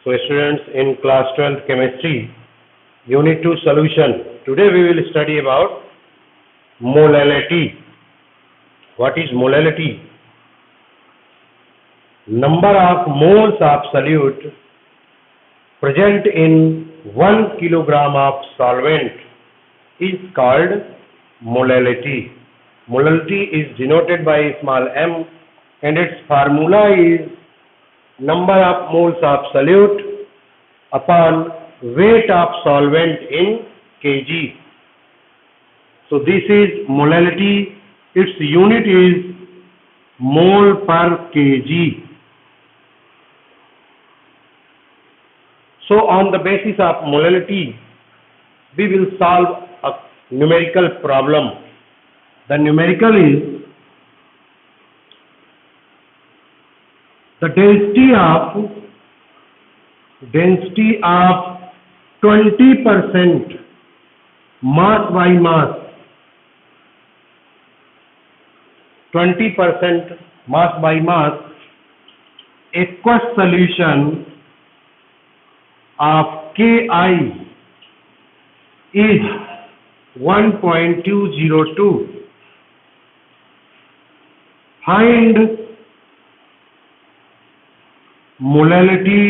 So students, in class 12 chemistry, unit 2 solution. Today we will study about molality. What is molality? Number of moles of solute present in 1 kilogram of solvent is called molality. Molality is denoted by small m and its formula is number of moles of solute upon weight of solvent in kg. So this is molality. Its unit is mole per kg. So on the basis of molality, we will solve a numerical problem. The numerical is the density of 20% mass by mass, 20% mass by mass aqueous solution of Ki is 1.202. Find molarity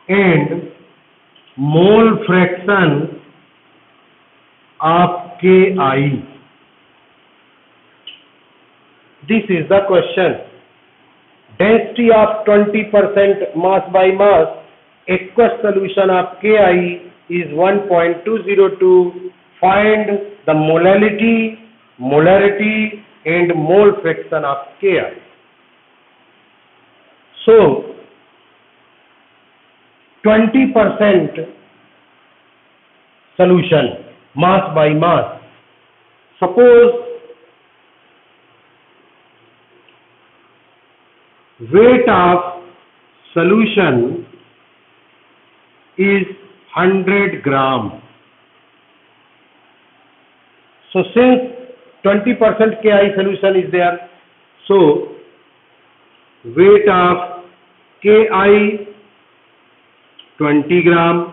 and mole fraction of Ki. This is the question. Density of 20% mass by mass aqueous solution of Ki is 1.202. Find the molality and mole fraction of Ki. So 20% solution mass by mass. Suppose weight of solution is 100 gram. So since 20% Ki solution is there, so weight of Ki 20 gram,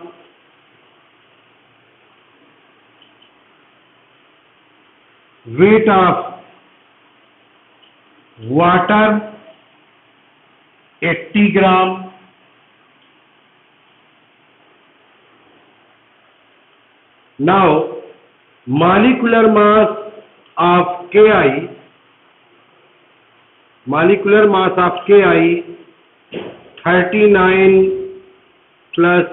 weight of water 80 gram, now molecular mass of Ki, 39 plus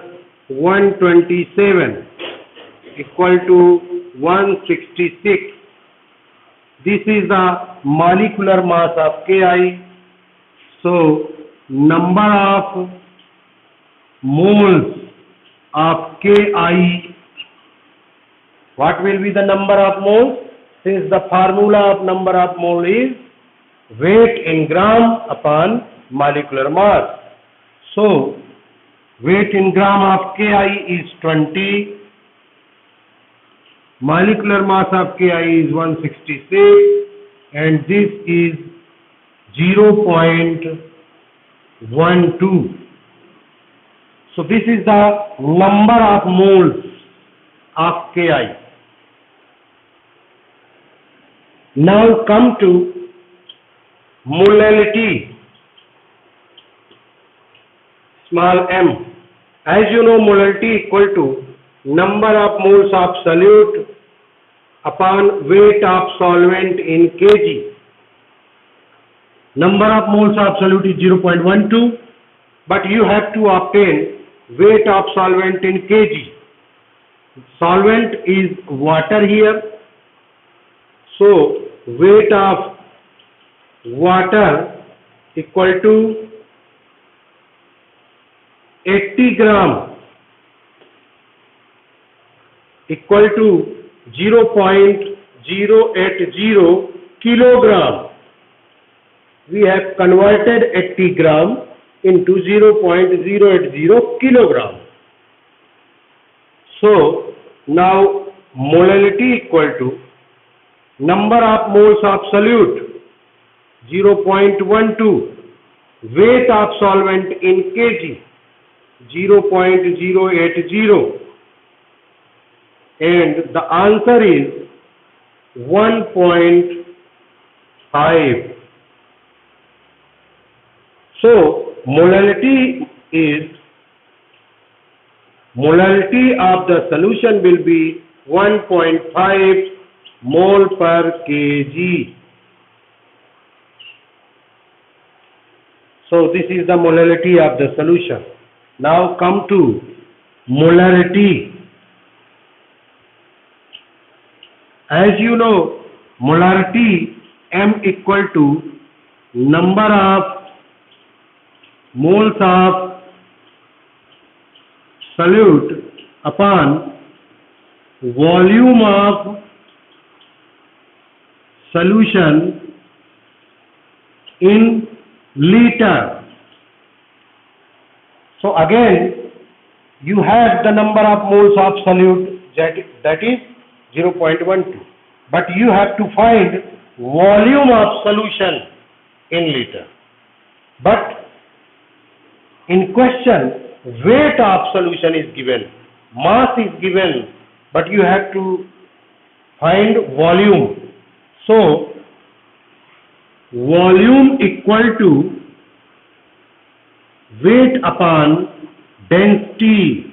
127 equal to 166. This is the molecular mass of Ki. So number of moles of Ki, what will be the number of moles? Since the formula of number of mole is weight in gram upon molecular mass. So weight in gram of Ki is 20, molecular mass of Ki is 166, and this is 0.12. So this is the number of moles of Ki. Now come to molality, small m. As you know, molality equal to number of moles of solute upon weight of solvent in kg. Number of moles of solute is 0.12, but you have to obtain weight of solvent in kg. Solvent is water here. So weight of water equal to 80 gram equal to 0.080 kilogram. We have converted 80 gram into 0.080 kilogram. So now molality equal to Number of moles of solute 0.12. Weight of solvent in kg 0.080. And the answer is 1.5. So molality of the solution will be 1.5 mole per kg. So this is the molality of the solution. Now come to molarity. As you know, molarity M equal to number of moles of solute upon volume of solution in liter. So again, you have the number of moles of solute, that is 0.12, but you have to find volume of solution in liter. But in question, weight of solution is given, mass is given, but you have to find volume. So volume equal to weight upon density.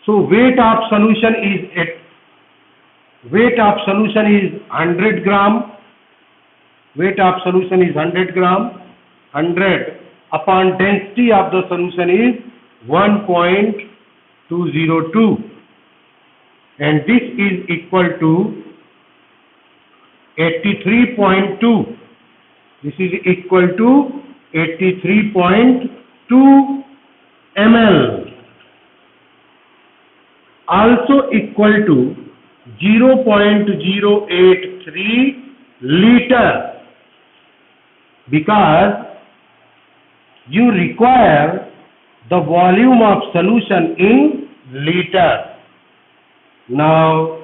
So weight of solution is 100 gram. Weight of solution is 100 gram. 100 upon density of the solution is 1.202, and this is equal to 83.2. This is equal to 83.2 ml. Also equal to 0.083 liter, because you require the volume of solution in liter. Now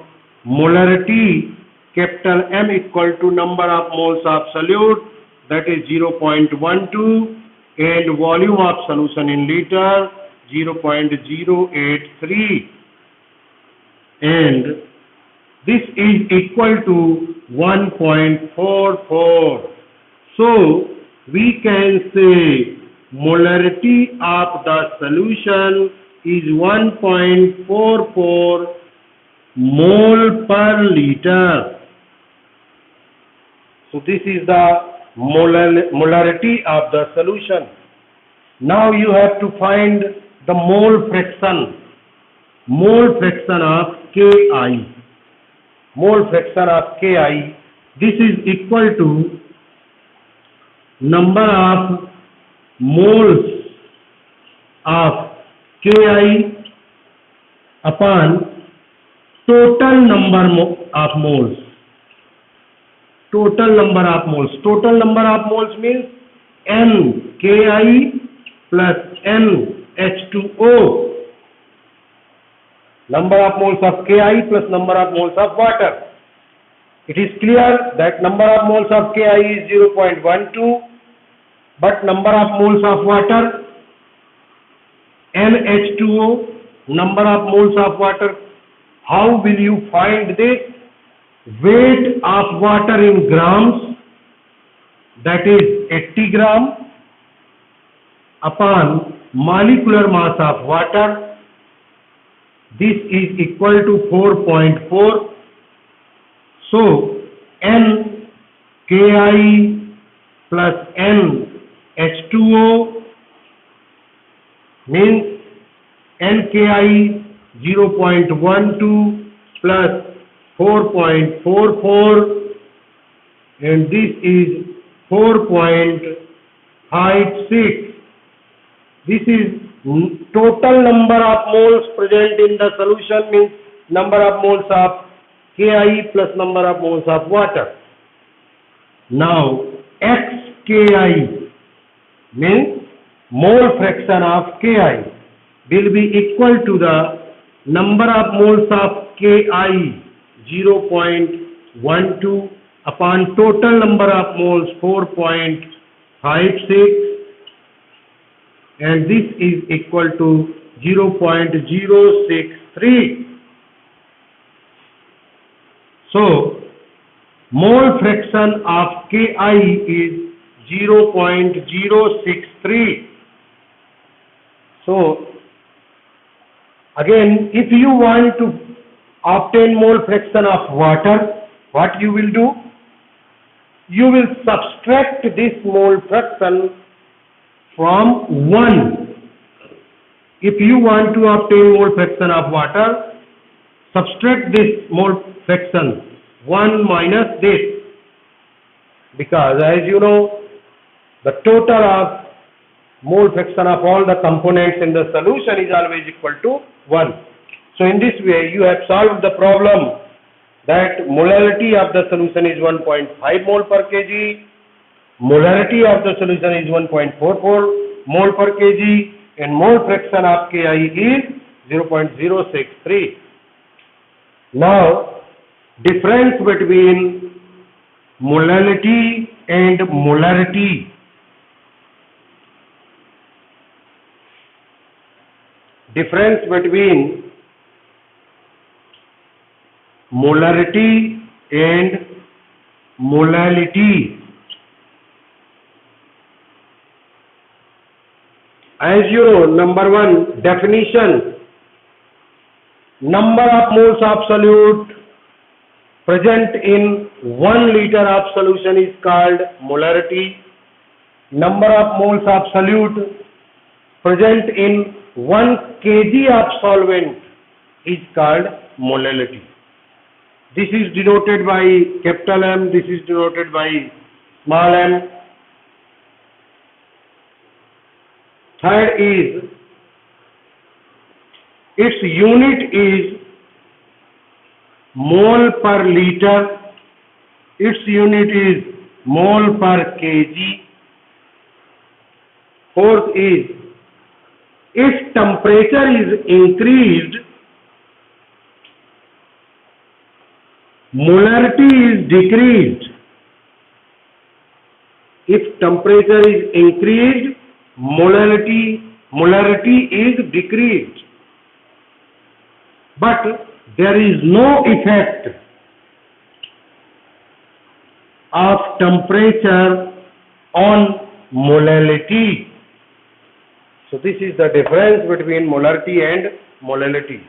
molarity capital M equal to number of moles of solute, that is 0.12, and volume of solution in liter 0.083, and this is equal to 1.44. So we can say molarity of the solution is 1.44 mole per liter. So this is the molarity of the solution. Now you have to find the mole fraction of Ki. Mole fraction of Ki. This is equal to number of moles of Ki upon total number of moles. Total number of moles. Total number of moles means NKi plus NH2O. Number of moles of Ki plus number of moles of water. It is clear that number of moles of Ki is 0.12, but number of moles of water NH2O, number of moles of water. How will you find this? Weight of water in grams, that is 80 gram, upon molecular mass of water, this is equal to 4.4. So NKi plus NH2O means NKi 0.12 plus 4.44, and this is 4.56. This is total number of moles present in the solution, means number of moles of Ki plus number of moles of water. Now Xki means mole fraction of Ki will be equal to the number of moles of Ki 0.12 upon total number of moles 4.56, and this is equal to 0.063. So mole fraction of Ki is 0.063. So again, if you want to obtain mole fraction of water, what you will do? You will subtract this mole fraction from 1. If you want to obtain mole fraction of water, subtract this mole fraction 1 minus this, because as you know, the total of mole fraction of all the components in the solution is always equal to 1. So in this way you have solved the problem that molality of the solution is 1.5 mole per kg, molarity of the solution is 1.44 mole per kg, and mole fraction of Ki is 0.063. Now, difference between molality and molarity. Difference between molarity and molality. As you know, number one, definition. Number of moles of solute present in 1 liter of solution is called molarity. Number of moles of solute present in 1 kg of solvent is called molality. This is denoted by capital M, this is denoted by small m. Third is, its unit is mole per liter, its unit is mole per kg. Fourth is, if temperature is increased, molarity is decreased. If temperature is increased, molarity is decreased. But there is no effect of temperature on molality. So this is the difference between molarity and molality.